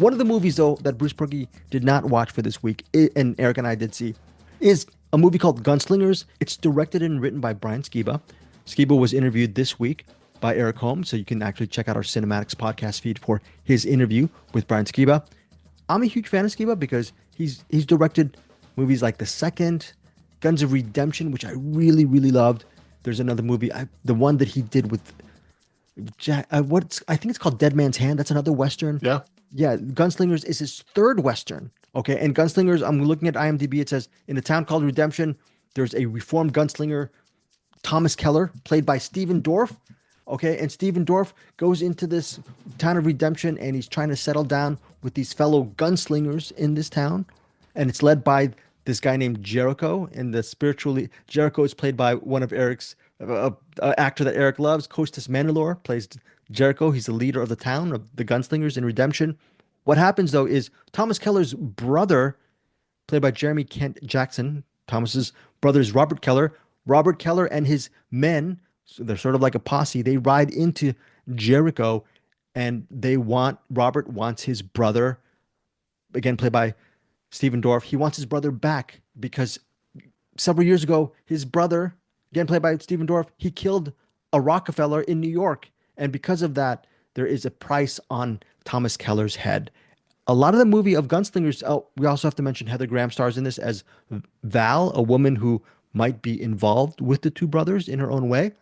One of the movies, though, that Bruce Purkey did not watch for this week, and Eric and I did see, is a movie called Gunslingers. It's directed and written by Brian Skiba. Skiba was interviewed this week by Eric Holmes, so you can actually check out our Cinematics podcast feed for his interview with Brian Skiba. I'm a huge fan of Skiba because he's directed movies like The Second, Guns of Redemption, which I really, really loved. There's another movie, the one that he did with I think it's called Dead Man's Hand. That's another Western. Yeah. Yeah, Gunslingers is his third Western. Okay, and Gunslingers, I'm looking at IMDb. It says in a town called Redemption, there's a reformed gunslinger, Thomas Keller, played by Stephen Dorff. Okay, and Stephen Dorff goes into this town of Redemption, and he's trying to settle down with these fellow gunslingers in this town, and it's led by this guy named Jericho. And the spiritually Jericho is played by one of Eric's actor that Eric loves, Costas Mandylor plays Jericho. He's the leader of the town of the gunslingers in Redemption. What happens though is Thomas Keller's brother, played by Jeremy Kent Jackson, Thomas's brother is Robert Keller. Robert Keller and his men, so they're sort of like a posse. They ride into Jericho, and Robert wants his brother, again played by Stephen Dorff. He wants his brother back because several years ago, his brother, again played by Stephen Dorff, he killed a Rockefeller in New York. And because of that, there is a price on Thomas Keller's head. A lot of the movie of Gunslingers, oh, we also have to mention Heather Graham stars in this as Val, a woman who might be involved with the two brothers in her own way.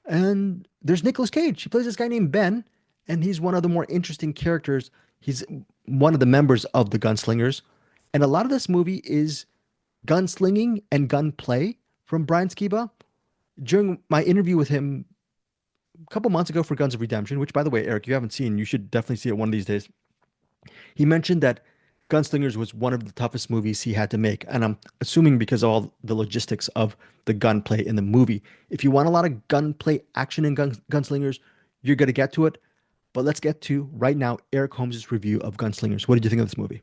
And there's Nicolas Cage. He plays this guy named Ben, and he's one of the more interesting characters. He's one of the members of the Gunslingers. And a lot of this movie is gunslinging and gunplay from Brian Skiba. During my interview with him a couple months ago for Guns of Redemption, which, by the way, Eric, you haven't seen, you should definitely see it one of these days. He mentioned that Gunslingers was one of the toughest movies he had to make, and I'm assuming because of all the logistics of the gunplay in the movie. If you want a lot of gunplay action in Gunslingers, you're going to get to it. But let's get to, right now, Eric Holmes' review of Gunslingers. What did you think of this movie?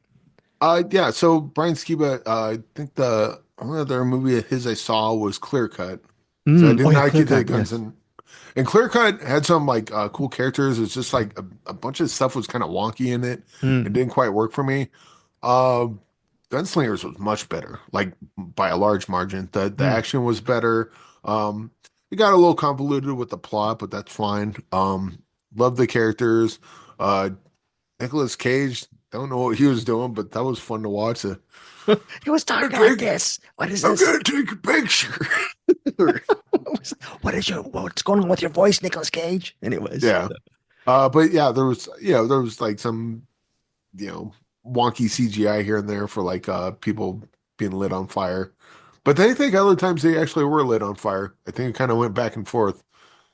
Yeah, so Brian Skiba, I think the only other movie of his I saw was Clear Cut. So I Oh did yeah, not Clear get the Cut, guns yes. and Clear Cut had some like cool characters. It's just like a bunch of stuff was kind of wonky in it. It Mm, didn't quite work for me. Uh, Gunslingers was much better, like by a large margin. The mm. action was better. It got a little convoluted with the plot, but that's fine. Love the characters. Uh, Nicolas Cage, don't know what he was doing, but that was fun to watch. He was talking like Okay, this. What is I'm this? gonna take a picture. What's going on with your voice, Nicolas Cage? Anyways, Yeah. But yeah, there was like some, you know, wonky CGI here and there for like people being lit on fire. But I think other times they actually were lit on fire. I think it kind of went back and forth.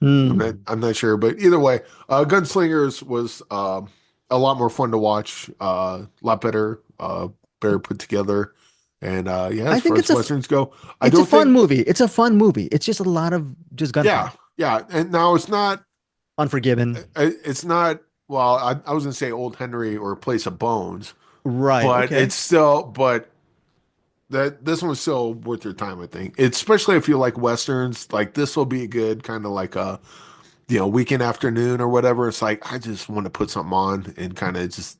mm. I'm not sure, but either way, Gunslingers was a lot more fun to watch, a lot better, better put together. And yeah, I as far think as Westerns go, I it's a don't fun think, movie. It's a fun movie. It's just a lot of just gunplay. yeah, yeah. And now it's not, Unforgiven. it's not, well, I was gonna say Old Henry or Place of Bones, Right. but Okay. it's still, but that this one's still worth your time, I think. It's, especially if you like Westerns, like this will be a good kind of like a, weekend afternoon or whatever. It's like, I just want to put something on and kind of just,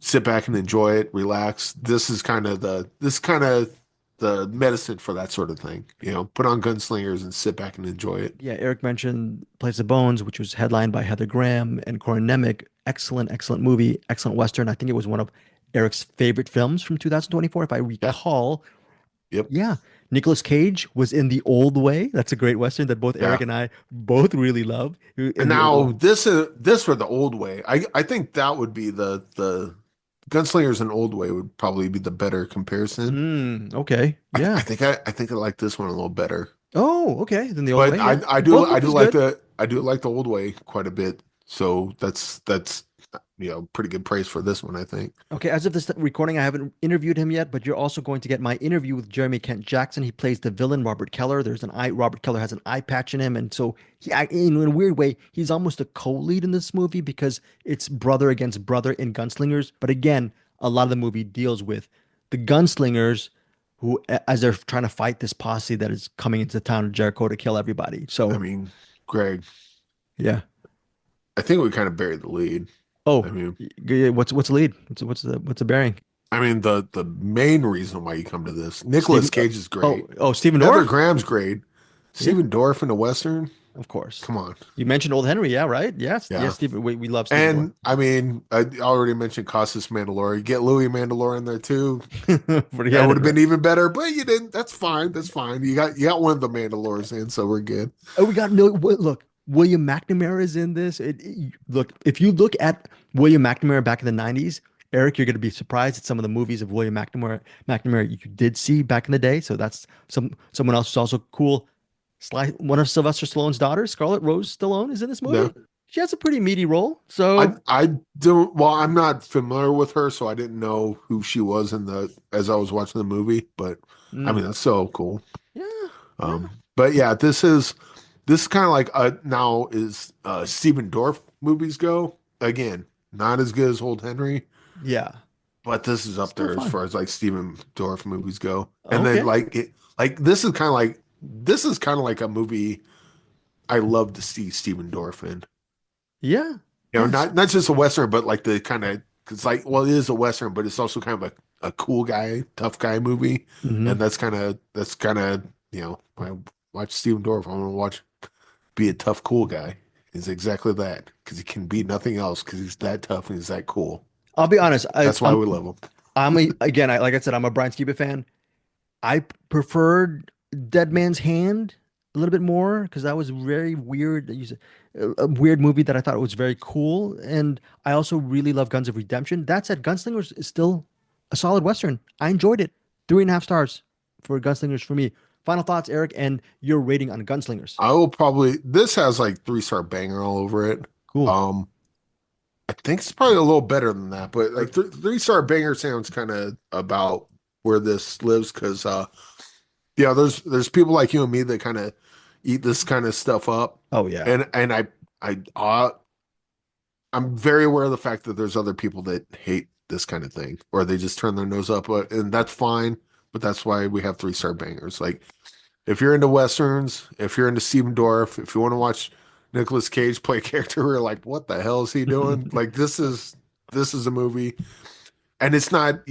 sit back and enjoy it, relax. This kind of the medicine for that sort of thing. Put on Gunslingers and sit back and enjoy it. Yeah, Eric mentioned Place of Bones, which was headlined by Heather Graham and Corin Nemec. Excellent, excellent movie, excellent Western. I think it was one of Eric's favorite films from 2024, if I Yeah. recall. Yep. Yeah. Nicolas Cage was in The Old Way. That's a great Western that both Eric Yeah. and I both really love. And In The Old now Way. this for the old way. I think that would be the Gunslingers and Old Way would probably be the better comparison. Okay. Yeah. I think I like this one a little better. Oh, okay. Then The Old But Way. Yeah. I do Both movies good. I do like the Old Way quite a bit. So that's pretty good praise for this one, I think. Okay, as of this recording, I haven't interviewed him yet, but you're also going to get my interview with Jeremy Kent Jackson. He plays the villain, Robert Keller. There's an eye. Robert Keller has an eye patch in him, and so in a weird way, he's almost a co-lead in this movie because it's brother against brother in Gunslingers. But again, a lot of the movie deals with the gunslingers who, as they're trying to fight this posse that is coming into the town of Jericho to kill everybody. I So mean, Greg, yeah. I think we kind of buried the lead. Oh, I mean, what's the lead? What's the bearing? the main reason why you come to this, Stephen. Nicolas Cage is great. Stephen Heather Dorff. Graham's great. Yeah, Stephen Dorff in the Western. of course. Come on. You mentioned Old Henry, yeah, right? Yes, Yeah. yes, Stephen. We love Stephen Dorff. And I mean, I already mentioned Costas Mandalore. You get Louis Mandalore in there too. That Forget would it, have right? been even better, but you didn't. That's fine. That's fine. You got one of the Mandalores in, so we're good. Oh, we got no. Look, William McNamara is in this. Look, if you look at William McNamara back in the '90s, Eric, you're going to be surprised at some of the movies of William McNamara you did see back in the day. So that's someone else who's also cool. One of Sylvester Stallone's daughters, Scarlett Rose Stallone, is in this No, movie. She has a pretty meaty role. I So, I don't. Well, I'm not familiar with her, so I didn't know who she was in the as I was watching the movie. But I mm, mean, that's so cool. yeah, yeah, But yeah, this is kind of like now is Stephen Dorff movies go again. Not as good as Old Henry, yeah. but this is up Still there as fun. far as like Stephen Dorff movies go. And then Okay. this is kind of like a movie I love to see Stephen Dorff in. Yeah. You know, Yes. not just a Western, but like the kind of it's like well, it is a Western, but it's also kind of a cool guy, tough guy movie. Hmm. And that's kind of I watch Stephen Dorff. I want to watch be a tough, cool guy. He's exactly that because he can be nothing else because he's that tough and he's that cool. I'll be honest. That's why we love him. Like I said, I'm a Brian Skiba fan. I preferred Dead Man's Hand a little bit more because that was very weird. A weird movie that I thought was very cool, and I also really love Guns of Redemption. That said, Gunslingers is still a solid Western. I enjoyed it. 3.5 stars for Gunslingers for me. Final thoughts, Eric, and your rating on Gunslingers. I will probably this has like 3-star banger all over it. Cool. Um, I think it's probably a little better than that, but like 3-star banger sounds kind of about where this lives because there's people like you and me that kind of eat this kind of stuff up, Oh yeah. and I'm very aware of the fact that there's other people that hate this kind of thing or they just turn their nose up, and that's fine. But that's why we have 3-star bangers. Like if you're into westerns, if you're into Steven Dorff, if you want to watch Nicolas Cage play a character who are like, what the hell is he doing? Like this is a movie, and it's not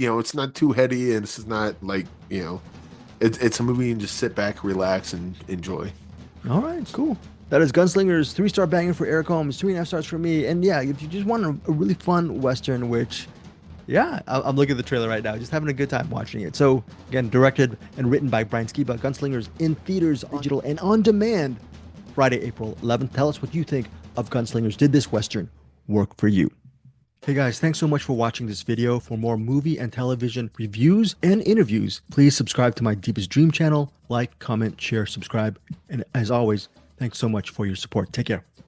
too heady, and it's not like it's a movie you can just sit back, relax, and enjoy. All right, cool. That is Gunslingers, 3-star banger for Eric Holmes, 3.5 stars for me. And yeah, if you just want a really fun Western, which, yeah, I'm looking at the trailer right now, just having a good time watching it. So, again, directed and written by Brian Skiba, Gunslingers in theaters, digital, and on demand Friday, April 11th. Tell us what you think of Gunslingers. Did this Western work for you? Hey guys, thanks so much for watching this video. For more movie and television reviews and interviews, please subscribe to my Deepest Dream channel. Like, comment, share, subscribe. And as always, thanks so much for your support. Take care.